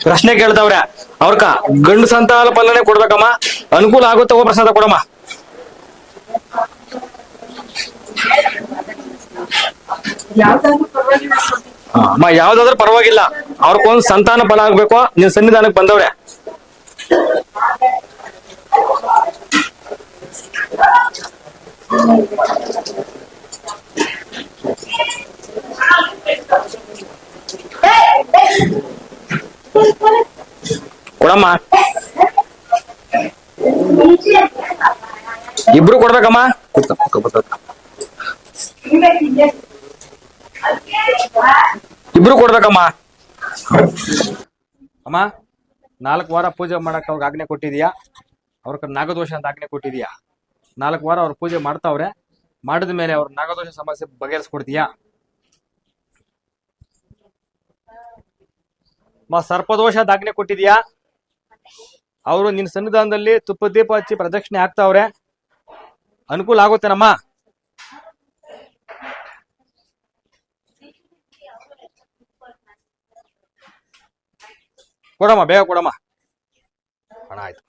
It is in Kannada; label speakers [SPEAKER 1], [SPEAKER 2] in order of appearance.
[SPEAKER 1] ಪ್ರಶ್ನೆ ಕೇಳ್ತಾವ್ರೆ ಅವ್ರಕ ಗಂಡು ಸಂತಾನ ಫಲನೆ ಕೊಡ್ಬೇಕಮ್ಮ, ಅನುಕೂಲ ಆಗುತ್ತೆ ಓ ಪ್ರಸಾದ ಕೊಡಮ್ಮ. ಅಮ್ಮ ಯಾವ್ದಾದ್ರು ಪರವಾಗಿಲ್ಲ, ಅವ್ರಕ್ಕೊಂದು ಸಂತಾನ ಫಲ ಆಗ್ಬೇಕು, ನಿನ್ ಸನ್ನಿಧಾನಕ್ಕೆ ಬಂದವ್ರೆ. ಕೊಡಮ್ಮ, ಇಬ್ರು ಕೊಡ್ಬೇಕಮ್ಮ. ಇಬ್ರು ಕೊಡ್ಬೇಕಮ್ಮ. ಅಮ್ಮ 4 ವಾರ ಪೂಜೆ ಮಾಡಕ್ ಅವ್ರಿಗೆ ಆಜ್ಞೆ ಕೊಟ್ಟಿದ್ಯಾ, ಅವ್ರ ನಾಗದೋಷ ಅಂತ ಆಜ್ಞೆ ಕೊಟ್ಟಿದ್ಯಾ. 4 ವಾರ ಅವ್ರ ಪೂಜೆ ಮಾಡ್ತಾವ್ರೆ, ಮಾಡಿದ ಮೇಲೆ ಅವ್ರ ನಾಗದೋಷ ಸಮಸ್ಯೆ ಬಗೆಹರಿಸ್ಕೊಡ್ತೀಯಾ. ಸರ್ಪದೋಷ ಅಂತ ಆಜ್ಞೆ ಕೊಟ್ಟಿದ್ಯಾ, ಅವರು ನಿನ್ನ ಸನ್ನಿಧಾನದಲ್ಲಿ ತುಪ್ಪ ದೀಪ ಹಚ್ಚಿ ಪ್ರದಕ್ಷಿಣೆ ಆಗ್ತಾವ್ರೆ, ಅನುಕೂಲ ಆಗುತ್ತೇನಮ್ಮ. ಕೊಡಮ್ಮ, ಬೇಗ ಕೊಡಮ್ಮ. ಹಣ ಆಯ್ತು.